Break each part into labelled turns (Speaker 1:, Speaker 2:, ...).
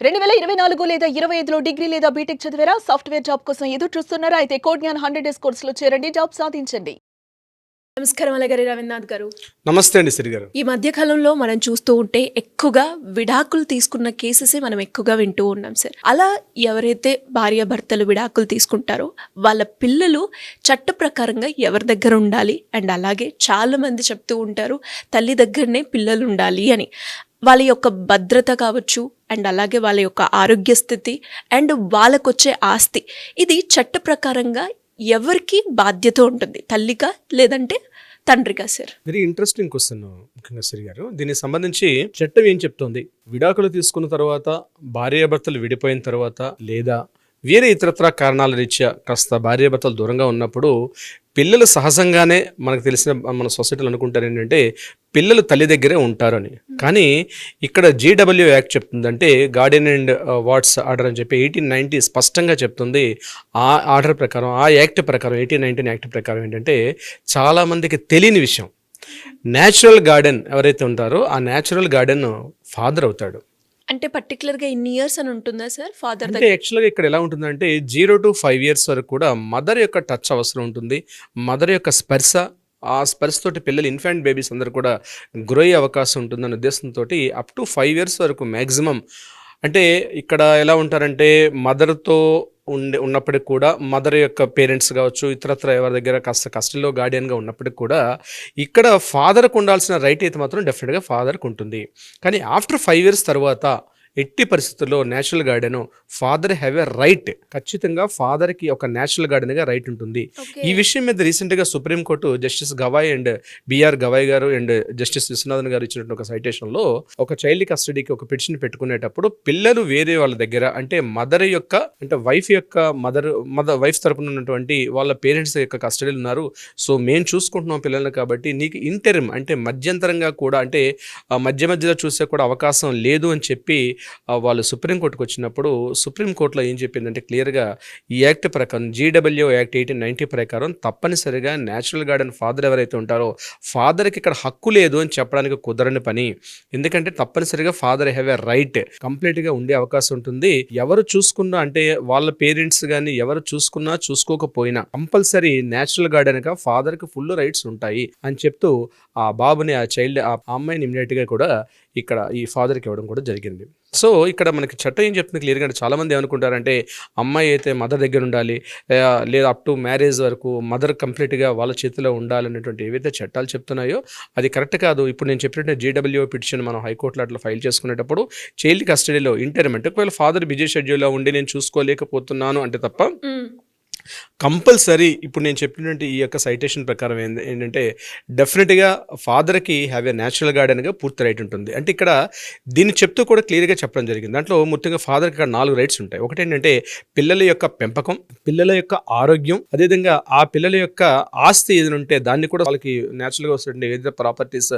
Speaker 1: 2024 లేదా 25లో డిగ్రీ లేదా బీటెక్ చదివారా? సాఫ్ట్‌వేర్ జాబ్ కోసం ఎదురు చూస్తున్నారా? అయితే కోడ్‌జ్ఞాన్ 100 డేస్ కోర్సులో చేరండి. జాబ్ సాధించండి. నమస్కారం అలగారి రవీంద్రనాథ్ గారు.
Speaker 2: నమస్తే అండి శ్రీ గారు.
Speaker 1: ఈ మధ్య కాలంలో మనం చూస్తూ ఉంటే ఎక్కువగా విడాకులు తీసుకున్న కేసెసే మనం ఎక్కువగా వింటూ ఉన్నాం సార్. అలా ఎవరైతే భార్యాభర్తలు విడాకులు తీసుకుంటారో వాళ్ళ పిల్లలు చట్ట ప్రకారంగా ఎవరి దగ్గర ఉండాలి అండ్ అలాగే చాలా మంది చెప్తూ ఉంటారు తల్లి దగ్గరనే పిల్లలు ఉండాలి అని. వాళ్ళ యొక్క భద్రత కావచ్చు అండ్ అలాగే వాళ్ళ యొక్క ఆరోగ్య స్థితి అండ్ వాళ్ళకొచ్చే ఆస్తి ఇది చట్ట ప్రకారంగా ఎవరికి బాధ్యత ఉంటుంది, తల్లిగా లేదంటే తండ్రిగా సార్?
Speaker 2: వెరీ ఇంట్రెస్టింగ్ క్వశ్చన్ ముఖ్యంగా శ్రీ గారు. దీనికి సంబంధించి చట్టం ఏం చెప్తోంది? విడాకులు తీసుకున్న తర్వాత, భార్యాభర్తలు విడిపోయిన తర్వాత, లేదా వేరే ఇతరత్ర కారణాల రీత్యా కాస్త భార్యాభర్తలు దూరంగా ఉన్నప్పుడు పిల్లలు సహజంగానే మనకు తెలిసిన మన సొసైటీలో అనుకుంటారు ఏంటంటే పిల్లలు తల్లి దగ్గరే ఉంటారు అని. కానీ ఇక్కడ జీడబ్ల్యూ యాక్ట్ చెప్తుందంటే గార్డియన్ అండ్ వాట్స్ ఆర్డర్ అని చెప్పి 1890 స్పష్టంగా చెప్తుంది. ఆ ఆర్డర్ ప్రకారం, ఆ యాక్ట్ ప్రకారం, 1819 యాక్ట్ ప్రకారం ఏంటంటే చాలామందికి తెలియని విషయం, న్యాచురల్ గార్డెన్ ఎవరైతే ఉంటారో ఆ న్యాచురల్ గార్డెన్ ఫాదర్ అవుతాడు.
Speaker 1: అంటే పర్టికులర్గా ఇన్ని ఇయర్స్ అని ఉంటుందా సార్ ఫాదర్
Speaker 2: అంటే
Speaker 1: దగ్గర?
Speaker 2: యాక్చువల్గా ఇక్కడ ఎలా ఉంటుందంటే 0 to 5 years వరకు కూడా మదర్ యొక్క టచ్ అవసరం ఉంటుంది. మదర్ యొక్క స్పర్శ, ఆ స్పర్శ తోటి పిల్లలు ఇన్ఫాంట్ బేబీస్ అందరూ కూడా గ్రో అయ్యే అవకాశం ఉంటుందన్న ఉద్దేశంతో అప్ టు 5 years వరకు మ్యాక్సిమం. అంటే ఇక్కడ ఎలా ఉంటారంటే మదర్తో ఉన్నప్పటికి కూడా మదర్ యొక్క పేరెంట్స్ కావచ్చు, ఇతరత్ర ఎవరి దగ్గర కాస్త కస్టడీలో గార్డియన్గా ఉన్నప్పటికి కూడా ఇక్కడ ఫాదర్కు ఉండాల్సిన రైట్ అయితే మాత్రం డెఫినెట్గా ఫాదర్కి ఉంటుంది. కానీ ఆఫ్టర్ 5 years తర్వాత ఎట్టి పరిస్థితుల్లో national garden father have a right. ఖచ్చితంగా ఫాదర్కి ఒక నేషనల్ గార్డెన్గా రైట్ ఉంటుంది. ఈ విషయం మీద రీసెంట్గా Supreme Court justice Gavai and BR Gavai గారు అండ్ జస్టిస్ విశ్వనాథన్ గారు ఇచ్చినట్టు ఒక సైటేషన్లో ఒక చైల్డ్ కస్టడీకి ఒక పిటిషన్ పెట్టుకునేటప్పుడు పిల్లలు వేరే వాళ్ళ దగ్గర అంటే మదర్ యొక్క అంటే వైఫ్ యొక్క వైఫ్ తరపున ఉన్నటువంటి వాళ్ళ పేరెంట్స్ యొక్క కస్టడీలు ఉన్నారు, సో మేము చూసుకుంటున్నాం పిల్లల్ని, కాబట్టి నీకు ఇంటరిమ్ అంటే మధ్యంతరంగా కూడా అంటే మధ్యలో చూసే కూడా అవకాశం లేదు అని చెప్పి వాళ్ళు సుప్రీంకోర్టుకు వచ్చినప్పుడు సుప్రీంకోర్టులో ఏం చెప్పిందంటే క్లియర్గా ఈ యాక్ట్ ప్రకారం జీడబ్ల్యూ యాక్ట్ 1890 ప్రకారం తప్పనిసరిగా నేచురల్ గార్డెన్ ఫాదర్ ఎవరైతే ఉంటారో ఫాదర్కి ఇక్కడ హక్కు లేదు అని చెప్పడానికి కుదరని పని. ఎందుకంటే తప్పనిసరిగా ఫాదర్ హ్యావ్ ఎ రైట్ కంప్లీట్గా ఉండే అవకాశం ఉంటుంది. ఎవరు చూసుకున్నా అంటే వాళ్ళ పేరెంట్స్ కానీ ఎవరు చూసుకున్నా చూసుకోకపోయినా కంపల్సరీ నేచురల్ గార్డెన్గా ఫాదర్కి ఫుల్ రైట్స్ ఉంటాయి అని చెప్తూ ఆ బాబుని ఆ చైల్డ్ ఆ అమ్మాయిని ఇమ్మీడియట్గా కూడా ఇక్కడ ఈ ఫాదర్కి ఇవ్వడం కూడా జరిగింది. సో ఇక్కడ మనకి చట్టం ఏం చెప్తుంది క్లియర్గా అంటే చాలామంది ఏమనుకుంటారంటే అమ్మాయి అయితే మదర్ దగ్గర ఉండాలి, లేదా అప్ టు మ్యారేజ్ వరకు మదర్ కంప్లీట్గా వాళ్ళ చేతిలో ఉండాలనేటువంటి ఏవైతే చట్టాలు చెప్తున్నాయో అది కరెక్ట్ కాదు. ఇప్పుడు నేను చెప్పినట్టు జీడబ్ల్యూ పిటిషన్ మనం హైకోర్టులో అట్లా ఫైల్ చేసుకునేటప్పుడు చైల్డ్ కస్టడీలో ఇంటర్మ్ అంటే ఒకవేళ ఫాదర్ బిజీ షెడ్యూల్లో ఉండి నేను చూసుకోలేకపోతున్నాను అంటే తప్ప కంపల్సరీ ఇప్పుడు నేను చెప్పినటువంటి ఈ యొక్క సైటేషన్ ప్రకారం ఏంటంటే డెఫినెట్గా ఫాదర్కి హ్యావ్ ఎ న్యాచురల్ గార్డెన్గా పూర్తి రైట్ ఉంటుంది. అంటే ఇక్కడ దీన్ని చెప్తూ కూడా క్లియర్గా చెప్పడం జరిగింది. దాంట్లో ముఖ్యంగా ఫాదర్కి ఇక్కడ 4 రైట్స్ ఉంటాయి. ఒకటి ఏంటంటే పిల్లల యొక్క పెంపకం, పిల్లల యొక్క ఆరోగ్యం, అదేవిధంగా ఆ పిల్లల యొక్క ఆస్తి ఏదైనా ఉంటే దాన్ని కూడా వాళ్ళకి న్యాచురల్గా వస్తుంటే ఏదైనా ప్రాపర్టీస్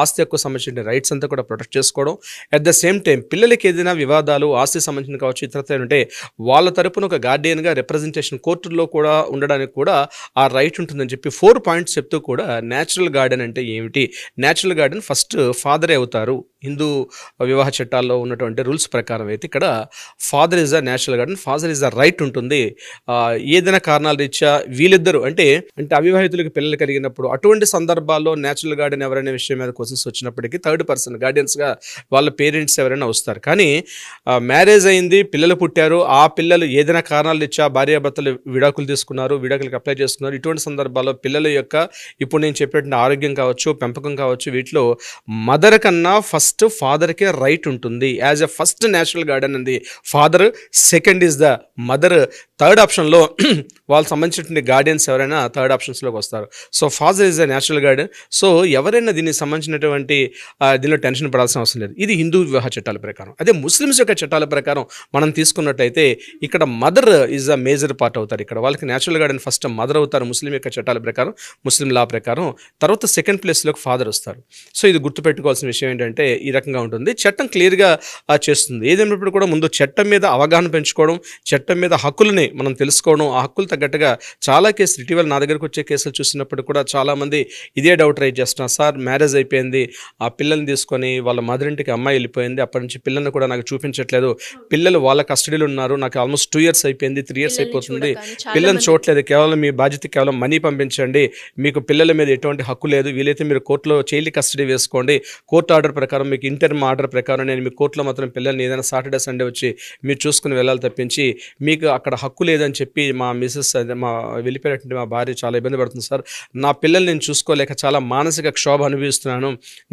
Speaker 2: ఆస్తి యొక్క సంబంధించిన రైట్స్ అంతా కూడా ప్రొటెక్ట్ చేసుకోవడం. అట్ ద సేమ్ టైం పిల్లలకి ఏదైనా వివాదాలు ఆస్తి సంబంధించిన కావచ్చు ఇతరత్ర ఉంటే వాళ్ళ తరపున ఒక గార్డియన్గా రిప్రజెంటేషన్ కోర్టులో కూడా ఉండడానికి కూడా ఆ రైట్ ఉంటుందని చెప్పి 4 points చెప్తూ కూడా నేచురల్ గార్డెన్ అంటే ఏమిటి, నేచురల్ గార్డెన్ ఫస్ట్ ఫాదరే అవుతారు. హిందూ వివాహ చట్టాల్లో ఉన్నటువంటి రూల్స్ ప్రకారం అయితే ఇక్కడ father is the natural garden, father is the right ఉంటుంది. ఏదైనా కారణాల రీత్యా వీళ్ళిద్దరూ అంటే అవివాహితులకు పిల్లలు కలిగినప్పుడు అటువంటి సందర్భాల్లో నేచురల్ గార్డెన్ ఎవరైనా విషయం మీద క్వశ్చన్స్ వచ్చినప్పటికీ థర్డ్ పర్సన్ గార్డియన్స్గా వాళ్ళ పేరెంట్స్ ఎవరైనా వస్తారు. కానీ మ్యారేజ్ అయింది, పిల్లలు పుట్టారు, ఆ పిల్లలు ఏదైనా కారణాల రీత్యా భార్యాభర్తలు విడాకులు తీసుకున్నారు, విడాకులకు అప్లై చేస్తున్నారు. ఇటువంటి సందర్భాల్లో పిల్లల యొక్క ఇప్పుడు నేను చెప్పినటువంటి ఆరోగ్యం కావచ్చు, పెంపకం కావచ్చు, వీటిలో మదర్ కన్నా ఫస్ట్ ఫాదర్కే రైట్ ఉంటుంది. As a first natural guardian అంది father, second is the mother, third ఆప్షన్లో వాళ్ళకి సంబంధించినటువంటి గార్డియన్స్ ఎవరైనా థర్డ్ ఆప్షన్స్లోకి వస్తారు. So father is the natural guardian. So ఎవరైనా దీనికి సంబంధించినటువంటి దీనిలో టెన్షన్ పడాల్సిన అవసరం లేదు. ఇది హిందూ వివాహ చట్టాల ప్రకారం. అదే ముస్లిమ్స్ యొక్క చట్టాల ప్రకారం మనం తీసుకున్నట్టయితే ఇక్కడ mother is a major part అవుతారు. ఇక్కడ వాళ్ళకి నేచురల్ గార్డెన్ ఫస్ట్ మదర్ అవుతారు ముస్లిం యొక్క చట్టాల ప్రకారం, ముస్లిం లా ప్రకారం. తర్వాత సెకండ్ ప్లేస్లోకి ఫాదర్ వస్తారు. సో ఇది గుర్తుపెట్టుకోవాల్సిన విషయం ఏంటంటే ఈ రకంగా ఉంటుంది. చట్టం క్లియర్గా చేస్తుంది. ఏదేమైనప్పుడు కూడా ముందు చట్టం మీద అవగాహన పెంచుకోవడం, చట్టం మీద హక్కులని మనం తెలుసుకోవడం, ఆ హక్కులు తగ్గట్టుగా చాలా కేసులు ఇటీవల నా దగ్గరకు వచ్చే కేసులు చూసినప్పుడు కూడా చాలామంది ఇదే డౌట్ రైజ్ చేస్తున్నారు. సార్ మ్యారేజ్ అయిపోయింది, ఆ పిల్లల్ని తీసుకొని వాళ్ళ మదర్ ఇంటికి అమ్మాయి వెళ్ళిపోయింది, అప్పటి నుంచి పిల్లల్ని కూడా నాకు చూపించట్లేదు, పిల్లలు వాళ్ళ కస్టడీలో ఉన్నారు, నాకు ఆల్మోస్ట్ 2 years అయిపోయింది, 3 years అయిపోతుంది, పిల్లల్ని చూడట్లేదు, కేవలం మీ బాధ్యత కేవలం మనీ పంపించండి, మీకు పిల్లల మీద ఎటువంటి హక్కు లేదు, వీలైతే మీరు కోర్టులో చైల్డ్ కస్టడీ వేసుకోండి, కోర్టు ఆర్డర్ ప్రకారం మీకు ఇంటర్మ్ ఆర్డర్ ప్రకారం నేను మీ కోర్టులో మాత్రం పిల్లల్ని ఏదైనా సాటర్డే సండే వచ్చి మీరు చూసుకుని వెళ్ళాలి తప్పించి మీకు అక్కడ హక్కు లేదని చెప్పి మా మిసెస్ మా వెళ్ళిపోయినటువంటి మా భార్య చాలా ఇబ్బంది పడుతుంది సార్, నా పిల్లల్ని నేను చూసుకోలేక చాలా మానసిక క్షోభ అనుభవిస్తున్నాను,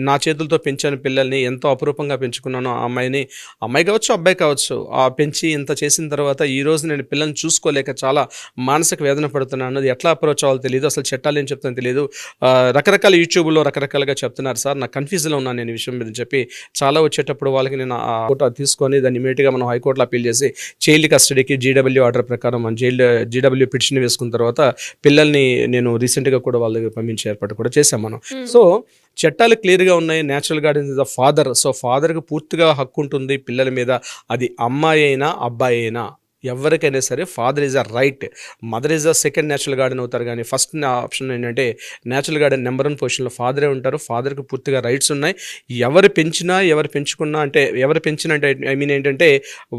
Speaker 2: నా చేతులతో పెంచాను పిల్లల్ని, ఎంతో అపురూపంగా పెంచుకున్నాను ఆ అమ్మాయిని, అమ్మాయి కావచ్చు అబ్బాయి కావచ్చు, ఆ పెంచి ఇంత చేసిన తర్వాత ఈ రోజు నేను పిల్లల్ని చూసుకోలేక చాలా మానసిక వేదన పడుతున్నాను, అది ఎట్లా అప్రోచ్ అవ్వాలో తెలియదు, అసలు చట్టాలు ఏం చెప్తానో తెలియదు, రకరకాల యూట్యూబ్లో రకరకాలుగా చెప్తున్నారు సార్, నాకు కన్ఫ్యూజ్లో ఉన్నాను నేను ఈ విషయం మీద చెప్పి చాలా వచ్చేటప్పుడు వాళ్ళకి నేను ఆ ఫోటో తీసుకొని దాన్ని ఇమీడియట్గా మనం హైకోర్టులో అప్పీల్ చేసి చైల్డ్ కస్టడీకి జీడబ్ల్యూ ఆర్డర్ ప్రకారం మన జీడబ్ల్యూ పిటిషన్ వేసుకున్న తర్వాత పిల్లల్ని నేను రీసెంట్గా కూడా వాళ్ళ దగ్గర పంపించే ఏర్పాటు కూడా చేశాం మనం. సో చట్టాలు క్లియర్గా ఉన్నాయి. Natural Guardian is the father. So ఫాదర్కి పూర్తిగా హక్కు ఉంటుంది పిల్లల మీద, అది అమ్మాయి అయినా అబ్బాయి అయినా ఎవరికైనా సరే father is a right, mother is a second natural garden అవుతారు. కానీ ఫస్ట్ ఆప్షన్ ఏంటంటే న్యాచురల్ గార్డెన్ నెంబర్ 1 పొజిషన్లో ఫాదరే ఉంటారు. ఫాదర్కి పూర్తిగా రైట్స్ ఉన్నాయి. ఎవరు పెంచినా ఎవరు పెంచుకున్నా అంటే ఎవరు పెంచినా అంటే ఐ మీన్ ఏంటంటే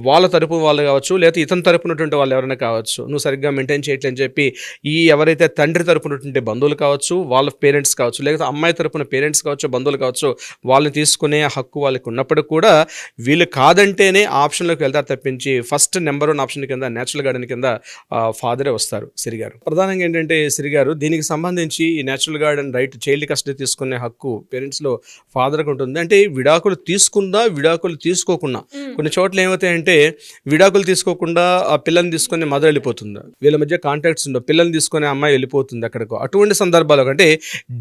Speaker 2: వాళ్ళ తరపు వాళ్ళు కావచ్చు, లేకపోతే ఇతని తరపునటువంటి వాళ్ళు ఎవరైనా కావచ్చు, నువ్వు సరిగ్గా మెయింటైన్ చేయట్లని చెప్పి ఈ ఎవరైతే తండ్రి తరపునటువంటి బంధువులు కావచ్చు, వాళ్ళ పేరెంట్స్ కావచ్చు, లేకపోతే అమ్మాయి తరపున పేరెంట్స్ కావచ్చు, బంధువులు కావచ్చు, వాళ్ళని తీసుకునే హక్కు వాళ్ళకి ఉన్నప్పుడు కూడా వీళ్ళు కాదంటేనే ఆప్షన్లోకి వెళ్తారు తప్పించి ఫస్ట్ నెంబర్ 1 ఆప్షన్ కింద న్యాచురల్ గార్డెన్ కింద ఫాదరే వస్తారు. సిరిగారు ప్రధానంగా ఏంటంటే సిరిగారు దీనికి సంబంధించి ఈ natural garden right child custody తీసుకునే హక్కు పేరెంట్స్లో ఫాదర్కి ఉంటుంది. అంటే విడాకులు తీసుకుందా విడాకులు తీసుకోకుండా కొన్ని చోట్ల ఏమవుతాయంటే విడాకులు తీసుకోకుండా ఆ పిల్లల్ని తీసుకొని మదర్ వెళ్ళిపోతుంది, వీళ్ళ మధ్య కాంటాక్ట్స్ ఉండవు, పిల్లల్ని తీసుకొని అమ్మాయి వెళ్ళిపోతుంది అక్కడికి. అటువంటి సందర్భాలు అంటే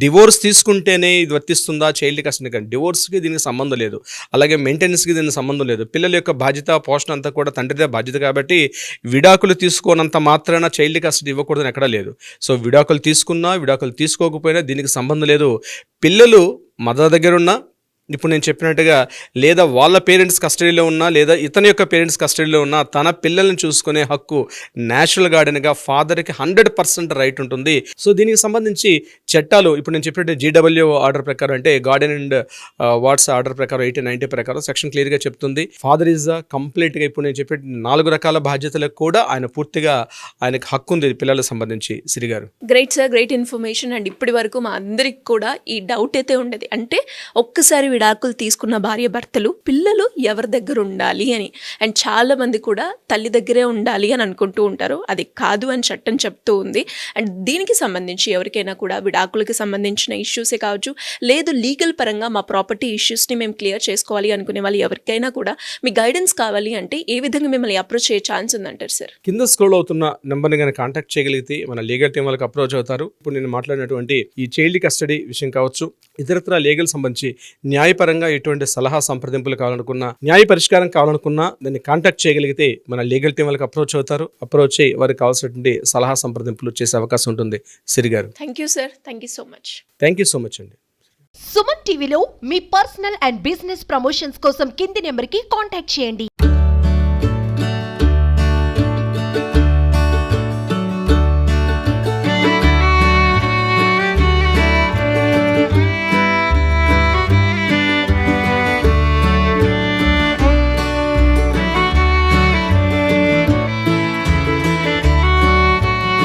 Speaker 2: డివోర్స్ తీసుకుంటేనే ఇది వర్తిస్తుందా చైల్డ్ కస్టడీ, కానీ డివోర్స్కి దీనికి సంబంధం లేదు, అలాగే మెయింటెనెన్స్కి దీనికి సంబంధం లేదు. పిల్లల యొక్క బాధ్యత పోషణ అంతా కూడా తండ్రిదే బాధ్యత కాబట్టి విడాకులు తీసుకోనంత మాత్రాన చైల్డ్ కస్టడీ ఇవ్వకూడదని ఎక్కడా లేదు. సో విడాకులు తీసుకున్నా విడాకులు తీసుకోకపోయినా దీనికి సంబంధం లేదు. పిల్లలు మదర్ దగ్గర ఉన్నా ఇప్పుడు నేను చెప్పినట్టుగా లేదా వాళ్ళ పేరెంట్స్ కస్టడీలో ఉన్నా లేదా ఇతని యొక్క పేరెంట్స్ కస్టడీలో ఉన్నా తన పిల్లల్ని చూసుకునే హక్కు న్యాచురల్ గార్డెన్గా ఫాదర్కి 100% రైట్ ఉంటుంది. సో దీనికి సంబంధించి చట్టాలు ఇప్పుడు నేను చెప్పినట్టు జీడబ్ల్యూ ఆర్డర్ ప్రకారం అంటే గార్డెన్ అండ్ వార్డ్స్ ఆర్డర్ ప్రకారం 1890 ప్రకారం సెక్షన్ క్లియర్గా చెప్తుంది ఫాదర్ ఈజ్ కంప్లీట్గా ఇప్పుడు నేను చెప్పే 4 రకాల బాధ్యతలకు కూడా ఆయన పూర్తిగా ఆయనకు హక్కు ఉంది పిల్లలకు సంబంధించి. సిరిగారు
Speaker 1: great sir, great information. And ఇప్పటి వరకు మా అందరికి కూడా ఈ డౌట్ అయితే ఉండేది, అంటే ఒక్కసారి విడాకులు తీసుకున్న భార్య భర్తలు పిల్లలు ఎవరి దగ్గర ఉండాలి అని. అండ్ చాలా మంది కూడా తల్లి దగ్గరే ఉండాలి అని అనుకుంటూ ఉంటారు, అది కాదు అని చట్టం చెప్తూ ఉంది. అండ్ దీనికి సంబంధించి ఎవరికైనా కూడా విడాకులకి సంబంధించిన ఇష్యూసే కావచ్చు, లేదు లీగల్ పరంగా మా ప్రాపర్టీ ఇష్యూస్ని మేము క్లియర్ చేసుకోవాలి అనుకునే వాళ్ళు ఎవరికైనా కూడా మీ గైడెన్స్ కావాలి అంటే ఏ విధంగా మిమ్మల్ని అప్రోచ్ అయ్యే ఛాన్స్ ఉందంటారు సార్?
Speaker 2: కింద స్క్రోల్ అవుతున్న నెంబర్ని కానీ కాంటాక్ట్ చేయగలిగితే మన లీగల్ టీం వాళ్ళకి అప్రోచ్ అవుతారు. ఇప్పుడు నేను మాట్లాడినటువంటి ఈ చైల్డ్ కస్టడీ విషయం కావచ్చు, ఇతరత్ర లీగల్ సంబంధించి న్యాయపరంగా ఎటువంటి సలహా సంప్రదింపులు కావాలనుకున్నా, న్యాయ పరిష్కారం కావాలనుకున్నా దాన్ని కాంటాక్ట్ చేయగలిగితే మన లీగల్ టీం వాళ్ళకి అప్రోచ్ అవుతారు. అప్రోచ్ అయ్యి వారికి కావాల్సినటువంటి సలహా సంప్రదింపులు చేసే అవకాశం ఉంటుంది. సిరిగారు
Speaker 1: thank you sir, thank you so much.
Speaker 2: Thank you so much అండి.
Speaker 3: సుమన్ టీవీలో మీ పర్సనల్ అండ్ బిజినెస్ ప్రమోషన్స్ కోసం కింది నెంబర్కి కాంటాక్ట్ చేయండి.